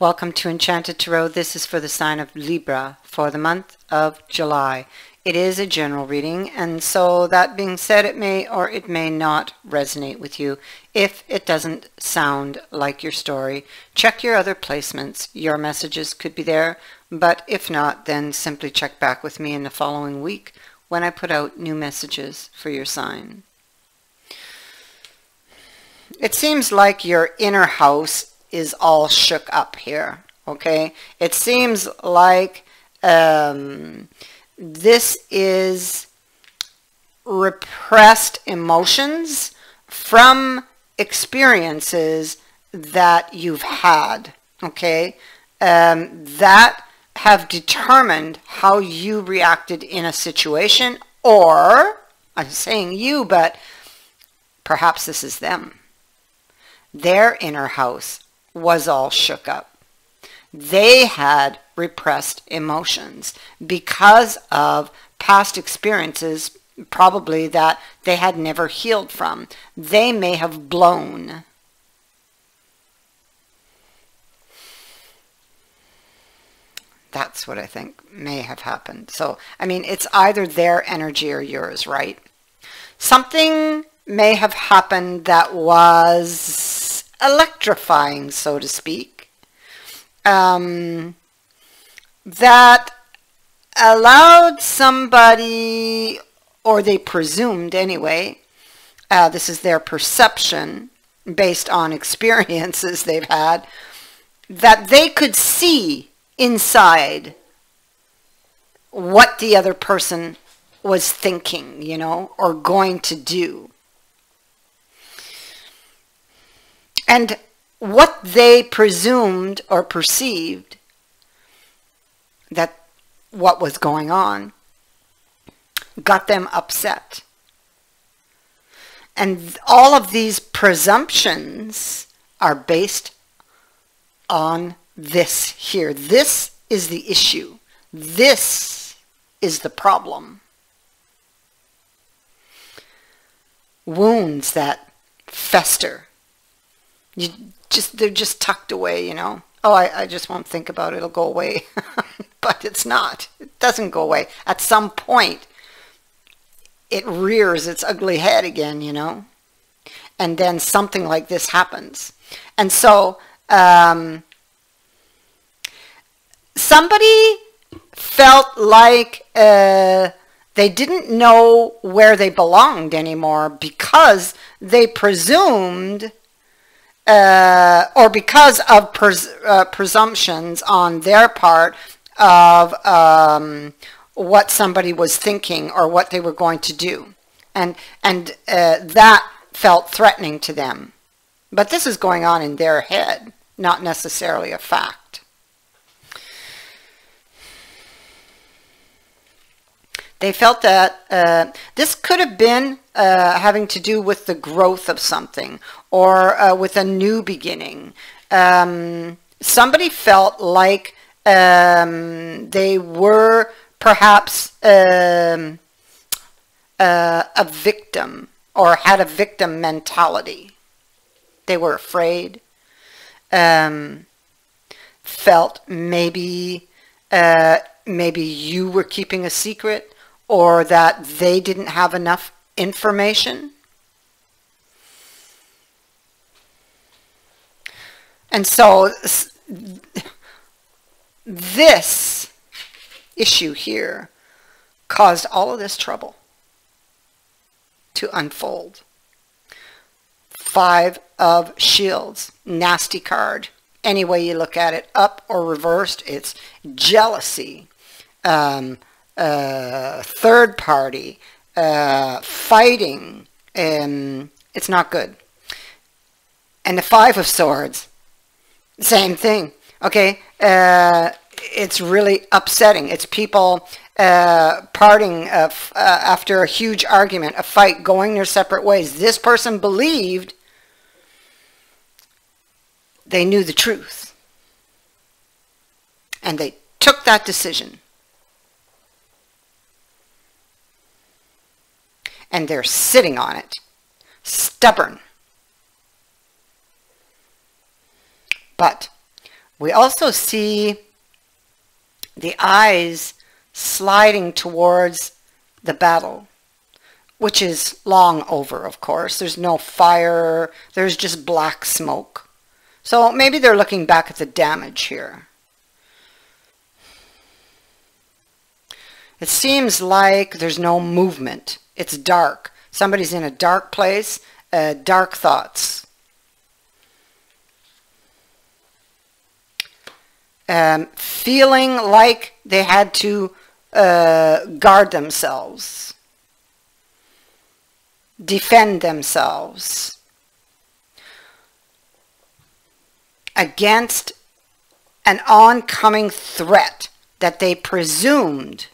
Welcome to Enchanted Tarot. This is for the sign of Libra for the month of July. It is a general reading, and so that being said, it may or it may not resonate with you. If it doesn't sound like your story, check your other placements. Your messages could be there, but if not, then simply check back with me in the following week when I put out new messages for your sign. It seems like your inner house is all shook up here, okay? It seems like this is repressed emotions from experiences that you've had, okay? That have determined how you reacted in a situation, or, I'm saying you, but perhaps this is them. Their inner house was all shook up. They had repressed emotions because of past experiences, probably that they had never healed from. They may have blown. That's what I think may have happened. So, I mean, it's either their energy or yours, right? Something may have happened that was electrifying, so to speak, that allowed somebody, or they presumed anyway, this is their perception based on experiences they've had, that they could see inside what the other person was thinking, you know, or going to do. And what they presumed or perceived that what was going on got them upset. And all of these presumptions are based on this here. This is the issue. This is the problem. Wounds that fester. They're just tucked away, you know. Oh, I just won't think about it. It'll go away. But it's not. It doesn't go away. At some point, it rears its ugly head again, you know. And then something like this happens. And so, somebody felt like they didn't know where they belonged anymore because they presumed or because of presumptions on their part of what somebody was thinking or what they were going to do. And that felt threatening to them. But this is going on in their head, not necessarily a fact. They felt that this could have been having to do with the growth of something or with a new beginning. Somebody felt like they were perhaps a victim or had a victim mentality. They were afraid, felt maybe you were keeping a secret, or that they didn't have enough information. And so this issue here caused all of this trouble to unfold. 5 of Shields, nasty card. Any way you look at it, up or reversed, it's jealousy. Third party, fighting, it's not good. And the 5 of Swords, same thing, okay? It's really upsetting. It's people parting after a huge argument, a fight, going their separate ways. This person believed they knew the truth, and they took that decision. And they're sitting on it, stubborn. But We also see the eyes sliding towards the battle, which is long over, of course. There's no fire, there's just black smoke. So maybe they're looking back at the damage here. It seems like there's no movement. It's dark. Somebody's in a dark place, dark thoughts. Feeling like they had to guard themselves, defend themselves against an oncoming threat that they presumed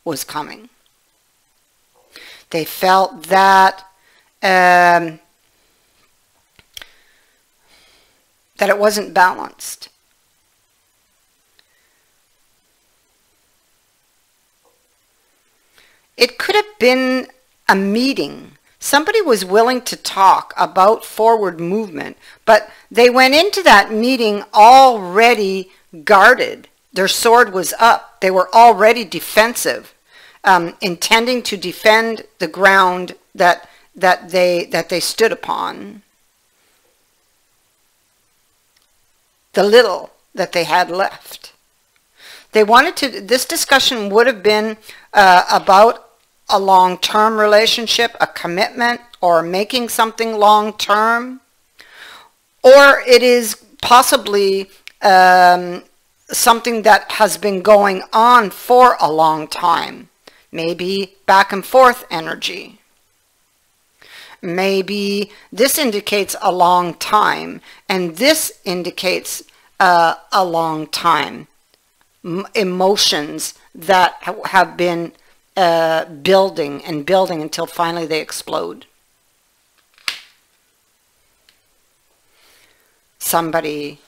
was coming. They felt that that it wasn't balanced. It could have been a meeting. Somebody was willing to talk about forward movement, but they went into that meeting already guarded. Their sword was up. They were already defensive, intending to defend the ground that they stood upon. The little that they had left. They wanted to, this discussion would have been about a long-term relationship, a commitment, or making something long-term. Or it is possibly something that has been going on for a long time. Maybe back and forth energy. Maybe this indicates a long time, and this indicates a long time. Emotions that have been building and building until finally they explode. Somebody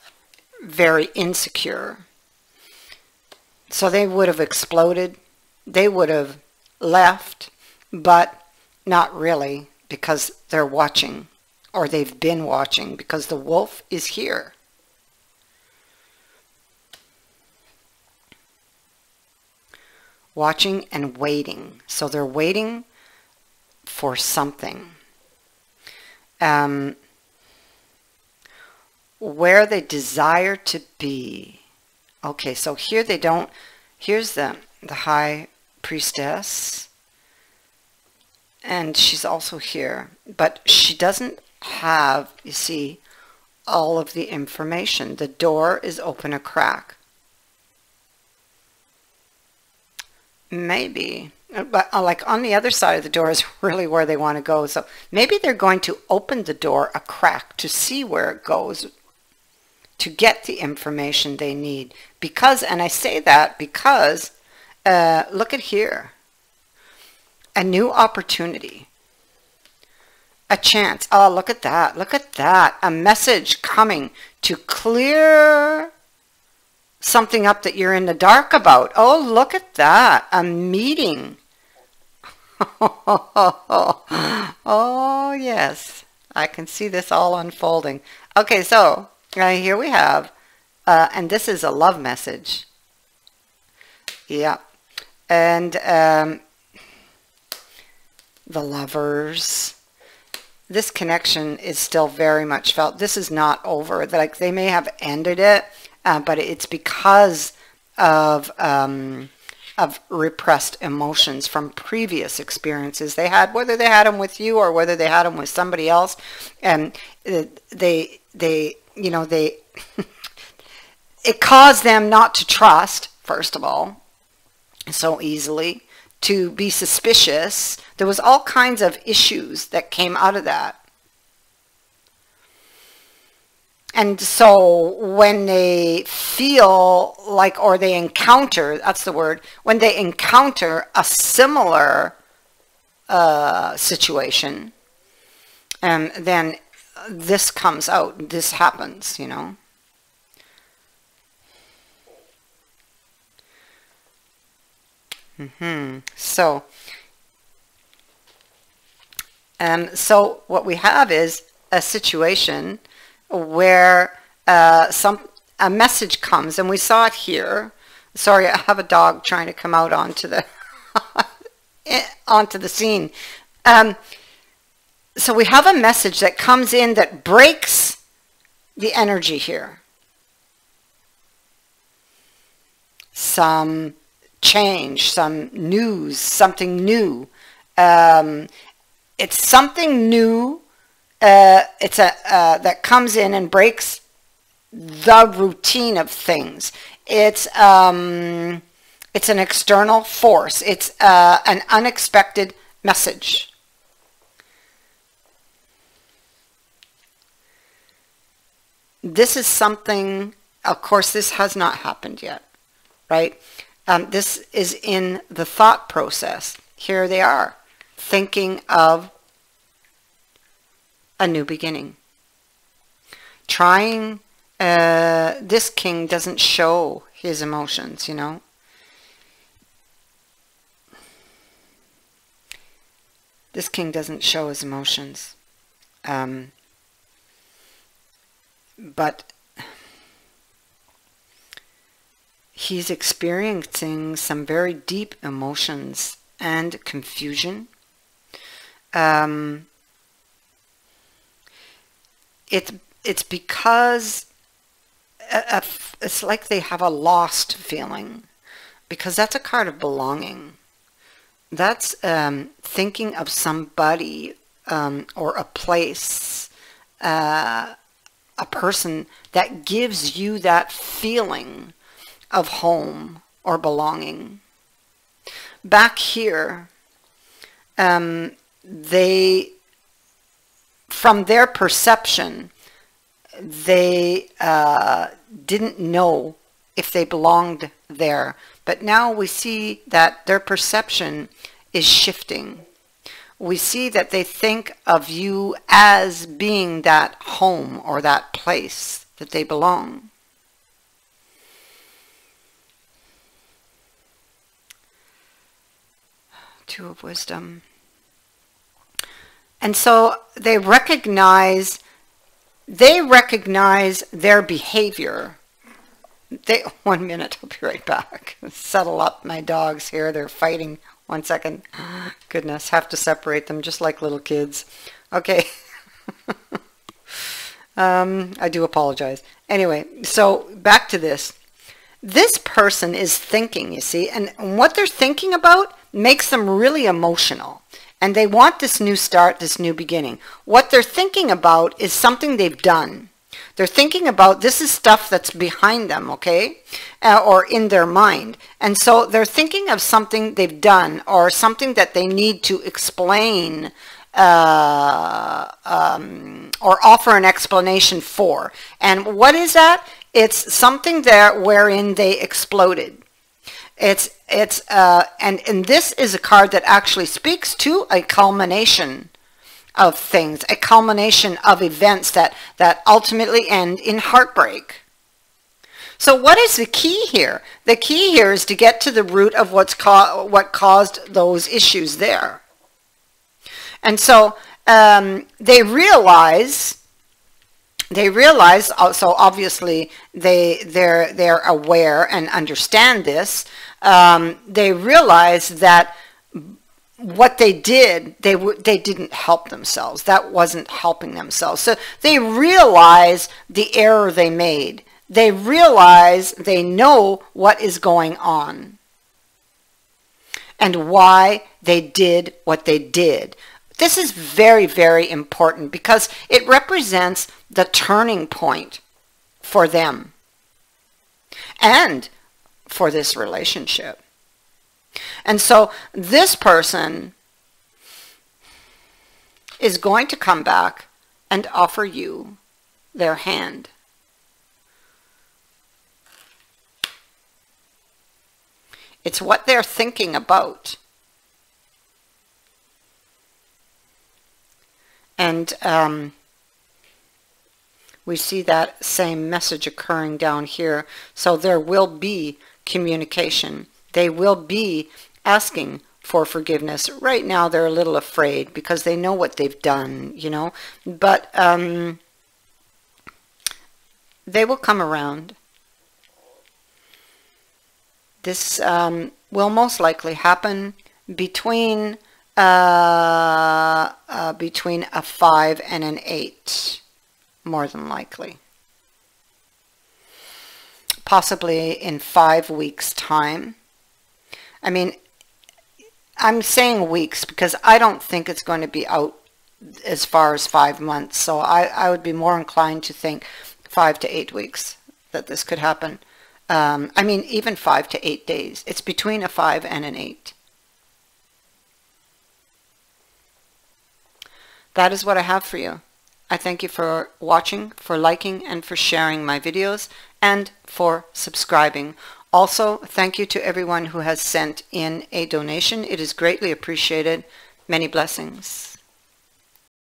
very insecure. So they would have exploded. They would have left, but not really, because they're watching, or they've been watching, because the wolf is here. Watching and waiting. So they're waiting for something. Where they desire to be. Okay, so here they don't, here's the high priestess. And she's also here. But she doesn't have, you see, all of the information. The door is open a crack. Maybe, but like on the other side of the door is really where they want to go. So maybe they're going to open the door a crack to see where it goes, to get the information they need. Because, and I say that because, look at here. A new opportunity. A chance. Oh, look at that. Look at that. A message coming to clear something up that you're in the dark about. Oh, look at that. A meeting. Oh, yes. I can see this all unfolding. Okay, so here we have, and this is a love message. Yeah. And the lovers. This connection is still very much felt. This is not over. Like they may have ended it, but it's because of repressed emotions from previous experiences they had, whether they had them with you or whether they had them with somebody else, and they you know, it caused them not to trust, first of all, so easily, to be suspicious. There was all kinds of issues that came out of that. And so when they feel like, or they encounter, that's the word, when they encounter a similar situation, then this comes out, this happens, you know. So what we have is a situation where a message comes, and we saw it here. Sorry, I have a dog trying to come out onto the onto the scene. So we have a message that comes in that breaks the energy here. Some change, some news, something new. It's something new. It's that comes in and breaks the routine of things. It's an external force. It's an unexpected message. This is something, of course, this has not happened yet, right? This is in the thought process. Here they are, thinking of a new beginning. Trying, this king doesn't show his emotions, you know. This king doesn't show his emotions. But he's experiencing some very deep emotions and confusion. It's because it's like they have a lost feeling, because that's a card of belonging. That's thinking of somebody or a place, a person that gives you that feeling of home or belonging. Back here, they, from their perception, they didn't know if they belonged there. But now we see that their perception is shifting. We see that they think of you as being that home or that place that they belong. Two of Wisdom. And so they recognize their behavior. 1 minute, I'll be right back. Settle up my dogs here. They're fighting. 1 second. Goodness, have to separate them just like little kids. Okay. I do apologize. Anyway, so back to this. This person is thinking, you see, and what they're thinking about makes them really emotional. And they want this new start, this new beginning. What they're thinking about is something they've done. They're thinking about, this is stuff that's behind them, okay, or in their mind. And so they're thinking of something they've done or something that they need to explain or offer an explanation for. And what is that? It's something there wherein they exploded. And this is a card that actually speaks to a culmination of things, a culmination of events that ultimately end in heartbreak. So what is the key here? The key here is to get to the root of what caused those issues there. And so they realize, so obviously they're aware and understand this. They realize that what they did, they didn't help themselves. That wasn't helping themselves. So they realize the error they made. They realize, they know what is going on and why they did what they did. This is very, very important because it represents the turning point for them and for this relationship. And so this person is going to come back and offer you their hand. It's what they're thinking about. And we see that same message occurring down here. So there will be communication. They will be asking for forgiveness. Right now they're a little afraid because they know what they've done, you know. But they will come around. This will most likely happen between between a 5 and an 8, more than likely. Possibly in 5 weeks' time. I mean, I'm saying weeks because I don't think it's going to be out as far as 5 months. So I would be more inclined to think 5 to 8 weeks that this could happen. I mean, even 5 to 8 days. It's between a 5 and an 8. That is what I have for you. I thank you for watching, for liking, and for sharing my videos, and for subscribing. Also, thank you to everyone who has sent in a donation. It is greatly appreciated. Many blessings.